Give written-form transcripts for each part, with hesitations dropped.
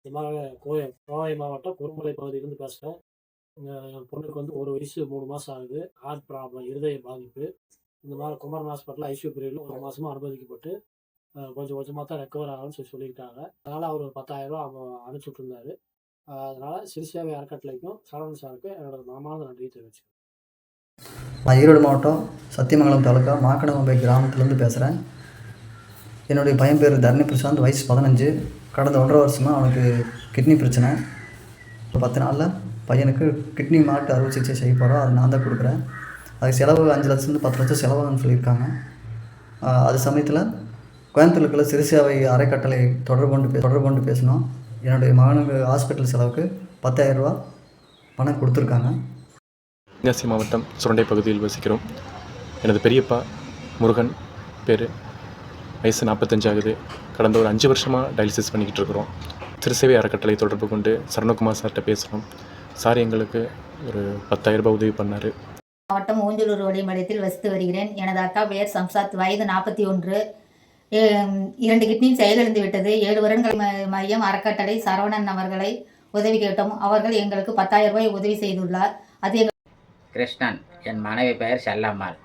இந்த மாதிரி கோவை மாவட்டம் குறுமலை பகுதியிலேருந்து பேசுகிறேன். என் பொண்ணுக்கு வந்து 1 வயசு 3 மாதம் ஆகுது. ஹார்ட் ப்ராப்ளம், இருதய பாதிப்பு. இந்த மாதிரி குமரன் ஹாஸ்பிட்டல் ஐசியூ பிரிவில் 1 மாசமா அனுமதிக்கப்பட்டு கொஞ்சம் கொஞ்சமாக தான் ரெக்கவர் ஆகும்னு சொல்லியிருக்காங்க. அதனால் அவர் ஒரு 10,000 அனுப்பிச்சி விட்டுருந்தாரு. அதனால் சிறுசேவை அறக்கட்டளைக்கும் சரவணன் சாருக்கும் என்னோட மனமார்ந்த நன்றியை தெரிவிச்சுக்கிறேன். நான் ஈரோடு மாவட்டம் சத்தியமங்கலம் தாலுக்கா மாக்கனகம்பை கிராமத்துலேருந்து பேசுகிறேன். என்னுடைய பையன் பேர் தரணி பிரசாந்த், வயசு 15. கடந்த 1.5 வருஷமாக அவனுக்கு கிட்னி பிரச்சனை. ஒரு 10 நாளில் பையனுக்கு கிட்னி மாட்டு அறுவை சிகிச்சை செய்ய போகிறோம். அது நான் தான் கொடுக்குறேன். அதுக்கு செலவு 5 லட்சத்துலேருந்து 10 லட்சம் செலவாகும்னு சொல்லியிருக்காங்க. அது சமயத்தில் கோயம்புத்தூரில் இருக்கிற சிறுசேவை அறக்கட்டளை தொடர்பு கொண்டு பேசினோம். என்னுடைய மகனுக்கு ஹாஸ்பிட்டல் செலவுக்கு 10,000 ரூபா பணம் கொடுத்துருக்காங்க. தென்காசி மாவட்டம் சுரண்டை பகுதியில் வசிக்கிறோம். எனது பெரியப்பா முருகன் பேர், வயசு 45 ஆகுது. கடந்த ஒரு 5 வருஷமாக டயாலிசிஸ் பண்ணிக்கிட்டு இருக்கிறோம். சிறுசேவை அறக்கட்டளை தொடர்பு கொண்டு சரணகுமார் சார்கிட்ட பேசுகிறோம். சார் எங்களுக்கு ஒரு 10,000 ரூபாய் உதவி பண்ணார். மாவட்டம் ஊஞ்சலூர் ஒளிமலையத்தில் வசித்து வருகிறேன். எனது அக்கா பெயர் சம்சாத், வயது 41. 2 கிட்னியும் செயலிழந்து விட்டது. 7 வருடங்கள் மையம் அறக்கட்டளை சரவணன் அவர்களை உதவி கேட்டோம். அவர்கள் எங்களுக்கு 10,000 ரூபாய் உதவி செய்துள்ளார். அது கிருஷ்ணன், என் மனைவி பெயர் செல்லம்மாள்.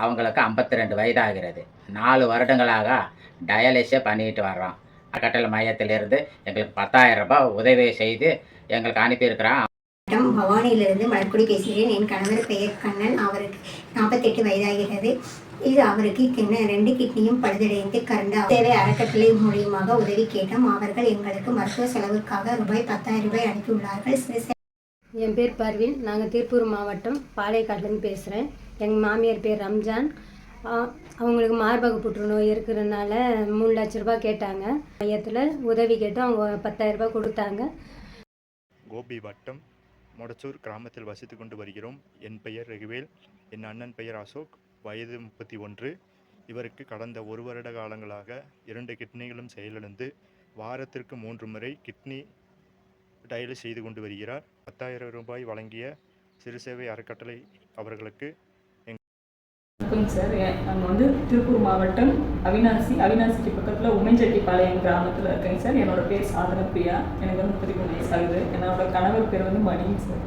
அவங்களுக்கு 52 வயதாகிறது. 4 வருடங்களாக டயாலிஸே பண்ணிட்டு வர்றோம். அறக்கட்டளை மையத்திலிருந்து எங்களுக்கு 10,000 ரூபாய் உதவி செய்து எங்களுக்கு அனுப்பியிருக்கிறான். பவானியிலிருந்து மலர்குடி பேசுகிறேன். என் கணவர் பெயர் கண்ணன். அவருக்கு 48 வயதாகிறது. இது அவருக்கு 2 கிட்னியும் பழுதடைந்து கரண்டு சேவை அறக்கட்டளை மூலியமாக உதவி கேட்டோம். அவர்கள் எங்களுக்கு மருத்துவ செலவுக்காக ரூபாய் 10,000 ரூபாய் அனுப்பியுள்ளார்கள். என் பேர் பர்வீன். நாங்கள் திருப்பூர் மாவட்டம் பாளையக்காட்டிலேருந்து பேசுகிறேன். எங்கள் மாமியார் பேர் ரம்ஜான். அவங்களுக்கு மார்பக புற்றுநோய் இருக்கிறதுனால 3 லட்ச ரூபாய் கேட்டாங்க. மையத்தில் உதவி கேட்டோம். அவங்க 10,000 ரூபாய் கொடுத்தாங்க. கோபி வட்டம் மொடச்சூர் கிராமத்தில் வசித்து கொண்டு வருகிறோம். என் பெயர் ரகுவேல். என் அண்ணன் பெயர் அசோக், வயது 31. இவருக்கு கடந்த 1 வருட காலங்களாக 2 கிட்னிகளும் செயலிழந்து வாரத்திற்கு 3 முறை கிட்னி டயாலிஸ் செய்து கொண்டு வருகிறார். 10,000 ரூபாய் வழங்கிய சிறுசேவை அறக்கட்டளை அவர்களுக்கு வணக்கம் சார். நாங்கள் வந்து திருப்பூர் மாவட்டம் அவினாசிக்கு பக்கத்தில் உமைஞ்செட்டிப்பாளையம் கிராமத்தில் இருக்கேங்க சார். என்னோட பேர் சாதன பிரியா. எனக்கு வந்து 33 வயசு ஆகுது. என்னோட கணவர் பேர் வந்து மணிங்க சார்.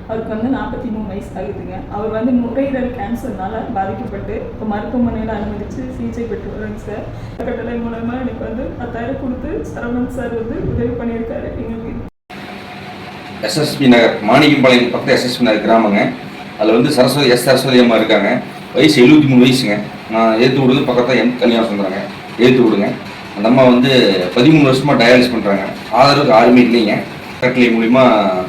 அவருக்கு வந்து 43 வயசு ஆகுதுங்க. அவர் வந்து நுரையீரல் கேன்சர்னால பாதிக்கப்பட்டு இப்போ மருத்துவமனையில் அனுமதித்து சிகிச்சை பெற்று வராங்க சார். அறக்கட்டளை மூலமாக எனக்கு வந்து 10,000 கொடுத்து சரவணன் சார் வந்து உதவி பண்ணியிருக்காரு. எங்களுக்கு எஸ்எஸ்பி நகர் மாணிக்கம்பாளையம் பக்கத்தில் எஸ்எஸ்பி நகர் கிராமங்க. அதில் வந்து சரஸ்வதி அம்மா இருக்காங்க. வயசு 73 வயசுங்க. நான் ஏற்று விடுறது பக்கத்தில் என் கல்யாணம் சொல்கிறாங்க, ஏற்று விடுங்க. அந்த அம்மா வந்து 13 வருஷமாக டயாலிஸ் பண்ணுறாங்க. ஆதரவுக்கு யாருமே இல்லைங்க. அறக்கட்டளை மூலிமா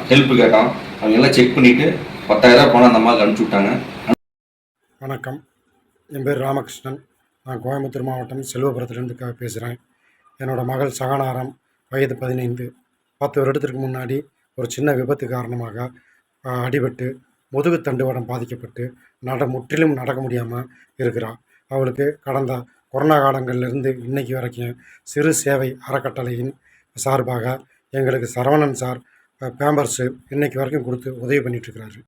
ஹெல்ப் கேட்டோம். அவங்க எல்லாம் செக் பண்ணிவிட்டு 10,000 பணம் அந்த அம்மாவுக்கு அனுப்பிச்சி விட்டாங்க. வணக்கம், என் பேர் ராமகிருஷ்ணன். நான் கோயம்புத்தூர் மாவட்டம் செல்வபுரத்துலேருந்து பேசுகிறேன். என்னோடய மகள் சகனாரம், வயது 15. 10 வருடத்திற்கு முன்னாடி ஒரு சின்ன விபத்து காரணமாக அடிபட்டு முதுகு தண்டுவடம் பாதிக்கப்பட்டு முற்றிலும் நடக்க முடியாமல் இருக்கிறாள். அவளுக்கு கடந்த கொரோனா காலங்களிலிருந்து இன்னைக்கு வரைக்கும் சிறு சேவை அறக்கட்டளையின் சார்பாக எங்களுக்கு சரவணன் சார் பேம்பர்ஸு இன்னைக்கு வரைக்கும் கொடுத்து உதவி பண்ணிகிட்ருக்கிறாரு.